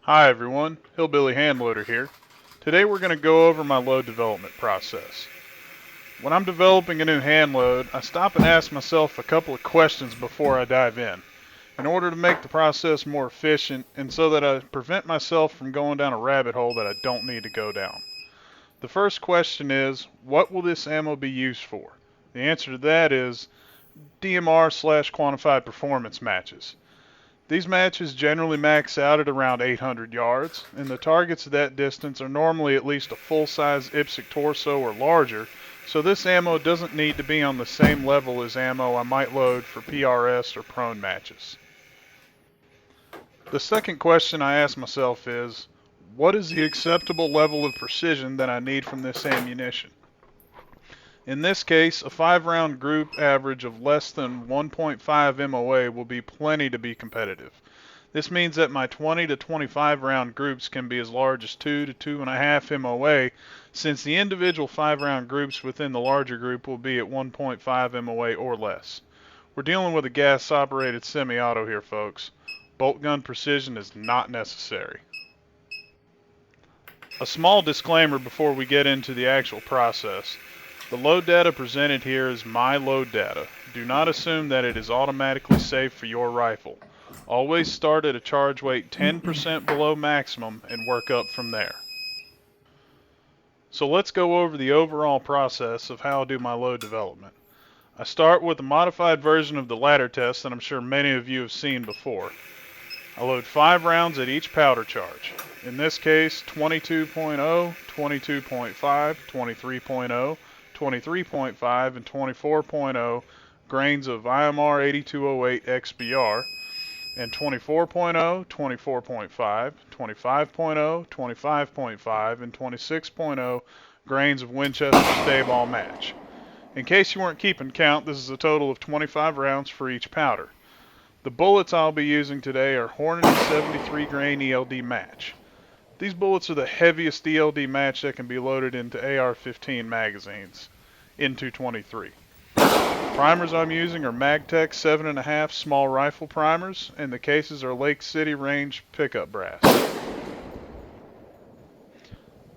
Hi everyone, Hillbilly Handloader here. Today we're going to go over my load development process. When I'm developing a new hand load, I stop and ask myself a couple of questions before I dive in order to make the process more efficient and so that I prevent myself from going down a rabbit hole that I don't need to go down. The first question is, what will this ammo be used for? The answer to that is DMR/quantified performance matches. These matches generally max out at around 800 yards, and the targets at that distance are normally at least a full-size IPSC torso or larger, so this ammo doesn't need to be on the same level as ammo I might load for PRS or prone matches. The second question I ask myself is, what is the acceptable level of precision that I need from this ammunition? In this case, a 5-round group average of less than 1.5 MOA will be plenty to be competitive. This means that my 20 to 25 round groups can be as large as 2 to 2.5 MOA, since the individual 5-round groups within the larger group will be at 1.5 MOA or less. We're dealing with a gas-operated semi-auto here, folks. Bolt gun precision is not necessary. A small disclaimer before we get into the actual process. The load data presented here is my load data. Do not assume that it is automatically safe for your rifle. Always start at a charge weight 10% below maximum and work up from there. So let's go over the overall process of how I do my load development. I start with a modified version of the ladder test that I'm sure many of you have seen before. I load 5 rounds at each powder charge. In this case, 22.0, 22.5, 23.0, 23.5 and 24.0 grains of IMR 8208 XBR, and 24.0, 24.5, 25.0, 25.5, and 26.0 grains of Winchester Staball match. In case you weren't keeping count, this is a total of 25 rounds for each powder. The bullets I'll be using today are Hornady 73 grain ELD match. These bullets are the heaviest ELD match that can be loaded into AR-15 magazines in 223. Primers I'm using are Magtech 7.5 small rifle primers, and the cases are Lake City Range pickup brass.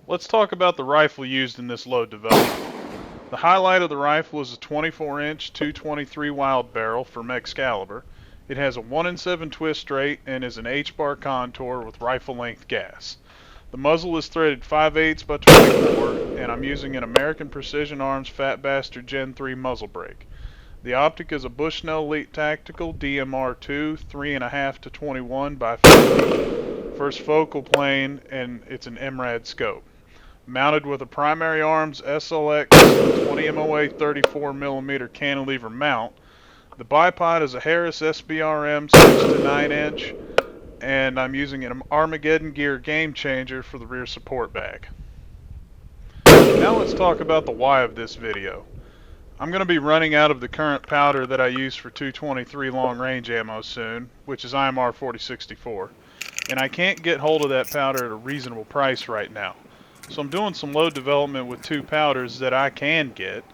Let's talk about the rifle used in this load development. The highlight of the rifle is a 24-inch 223 Wild Barrel from Excalibur. It has a 1-in-7 twist rate and is an H-bar contour with rifle-length gas. The muzzle is threaded 5/8 by 24, and I'm using an American Precision Arms Fat Bastard Gen 3 muzzle brake. The optic is a Bushnell Elite Tactical DMR2 3.5 to 21 by 50, first focal plane, and it's an MRAD scope. Mounted with a Primary Arms SLX 20 MOA 34mm cantilever mount. The bipod is a Harris SBRM 6 to 9 inch. And I'm using an Armageddon Gear Game Changer for the rear support bag. Now let's talk about the why of this video. I'm going to be running out of the current powder that I use for 223 long range ammo soon, which is IMR 4064, and I can't get hold of that powder at a reasonable price right now. So I'm doing some load development with 2 powders that I can get,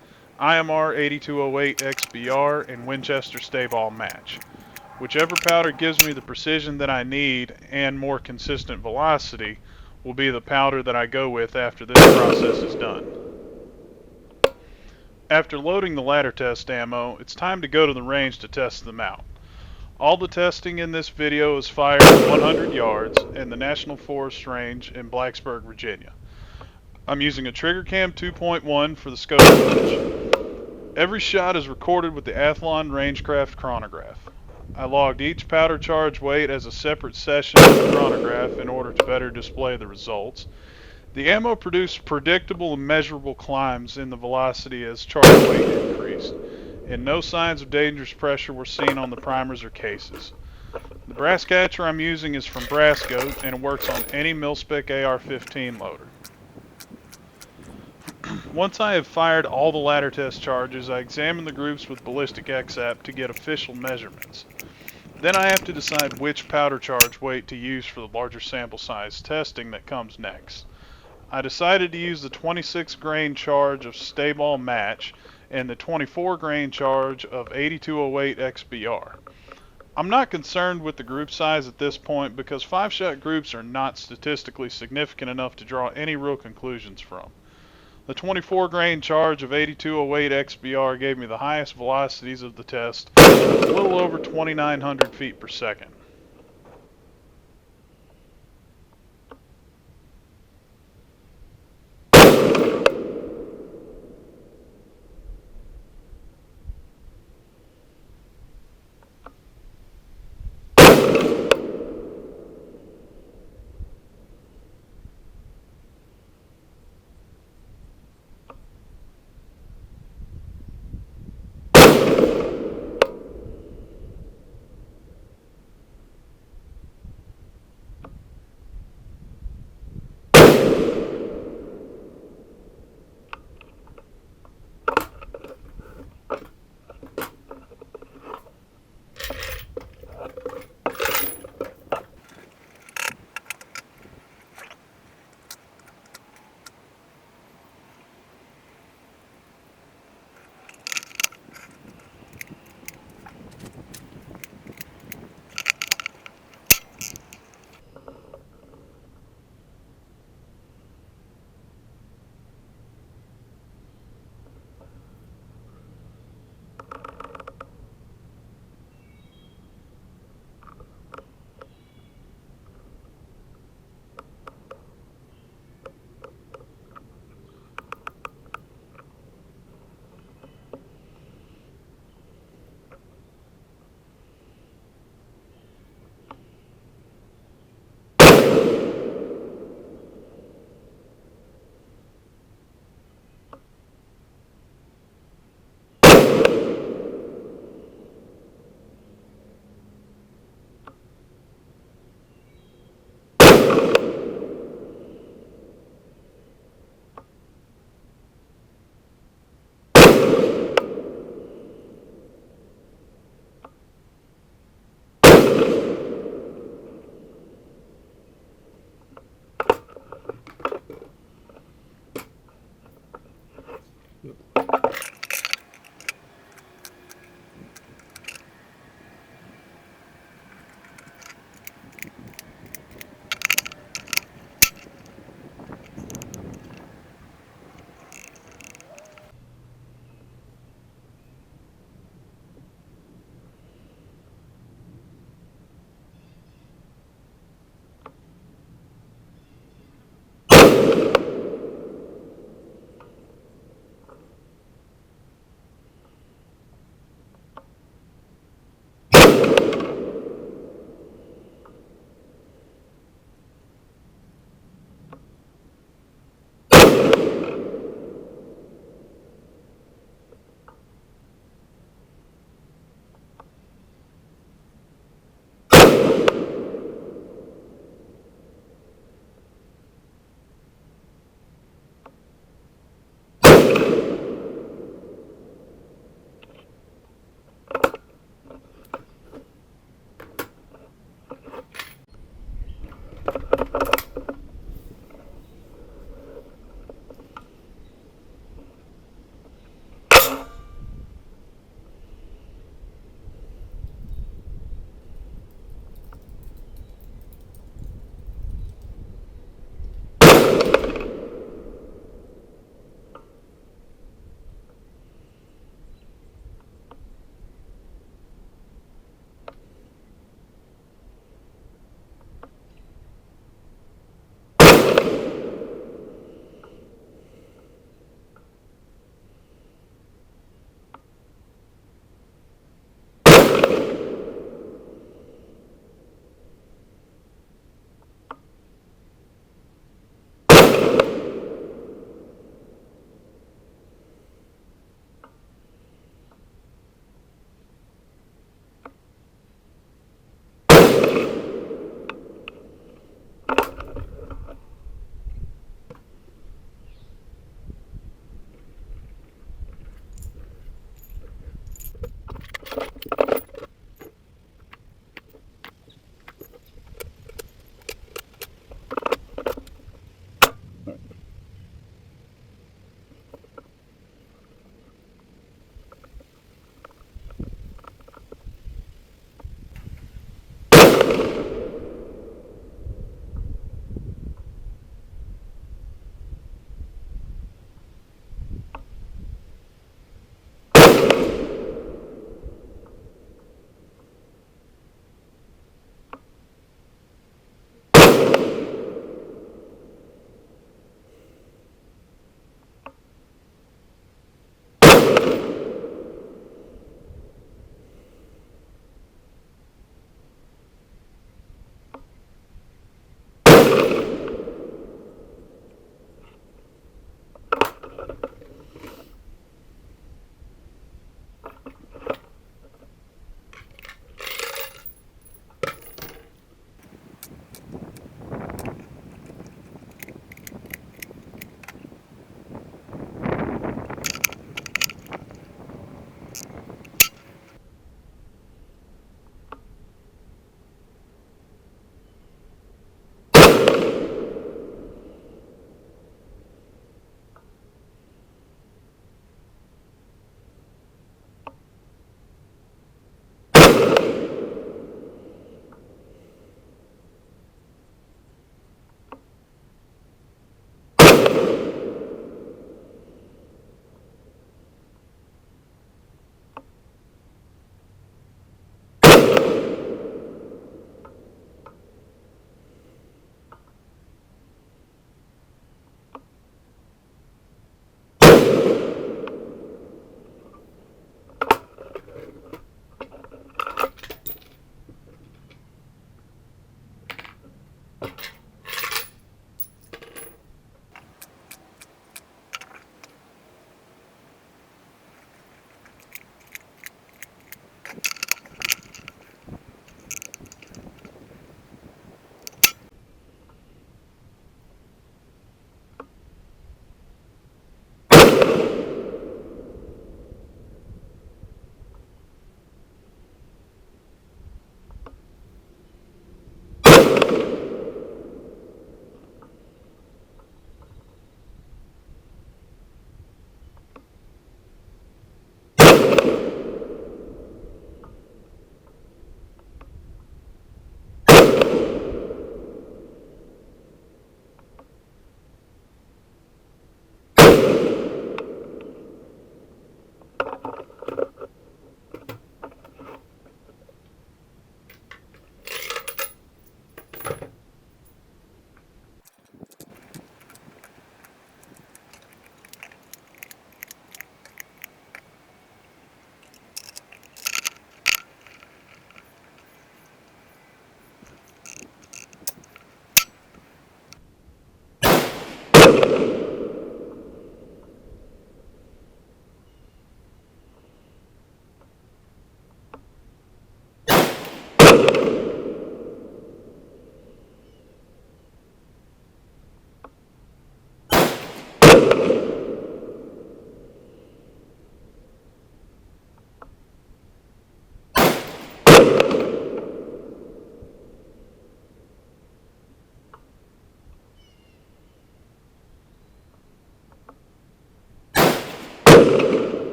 IMR 8208 XBR and Winchester Staball match. Whichever powder gives me the precision that I need and more consistent velocity will be the powder that I go with after this process is done. After loading the ladder test ammo, it's time to go to the range to test them out. All the testing in this video is fired at 100 yards in the National Forest Range in Blacksburg, Virginia. I'm using a Trigger Cam 2.1 for the scope footage. Every shot is recorded with the Athlon Rangecraft chronograph. I logged each powder charge weight as a separate session of the chronograph in order to better display the results. The ammo produced predictable and measurable climbs in the velocity as charge weight increased, and no signs of dangerous pressure were seen on the primers or cases. The brass catcher I'm using is from Brasco, and it works on any mil-spec AR-15 loader. Once I have fired all the ladder test charges, I examine the groups with Ballistic XAP to get official measurements. Then I have to decide which powder charge weight to use for the larger sample size testing that comes next. I decided to use the 26 grain charge of Staball match and the 24 grain charge of 8208 XBR. I'm not concerned with the group size at this point because 5-shot groups are not statistically significant enough to draw any real conclusions from. The 24 grain charge of 8208 XBR gave me the highest velocities of the test, a little over 2,900 feet per second.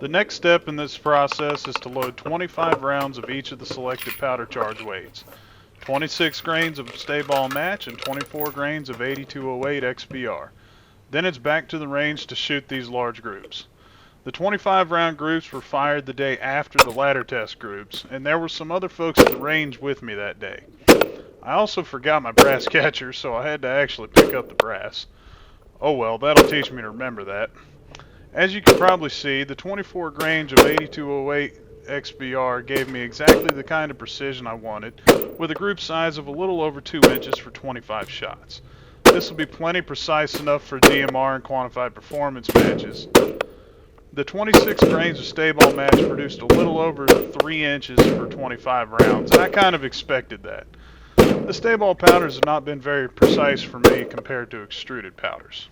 The next step in this process is to load 25 rounds of each of the selected powder charge weights. 26 grains of Staball match and 24 grains of 8208 XBR. Then it's back to the range to shoot these large groups. The 25 round groups were fired the day after the ladder test groups, and there were some other folks at the range with me that day. I also forgot my brass catcher, so I had to actually pick up the brass. Oh well, that'll teach me to remember that. As you can probably see, the 24 grains of 8208 XBR gave me exactly the kind of precision I wanted, with a group size of a little over 2 inches for 25 shots. This will be plenty precise enough for DMR and quantified performance matches. The 26 grains of Staball match produced a little over 3 inches for 25 rounds, and I kind of expected that. The Staball powders have not been very precise for me compared to extruded powders.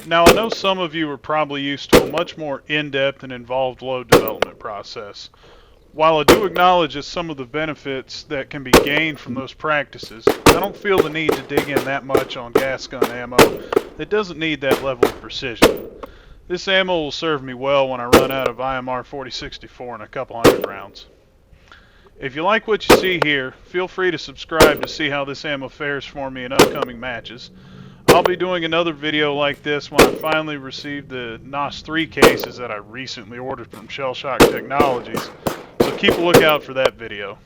Now, I know some of you are probably used to a much more in-depth and involved load development process. While I do acknowledge some of the benefits that can be gained from those practices, I don't feel the need to dig in that much on gas gun ammo that doesn't need that level of precision. This ammo will serve me well when I run out of IMR 4064 in a couple hundred rounds. If you like what you see here, feel free to subscribe to see how this ammo fares for me in upcoming matches. I'll be doing another video like this when I finally receive the NOS 3 cases that I recently ordered from Shell Shock Technologies, so keep a lookout for that video.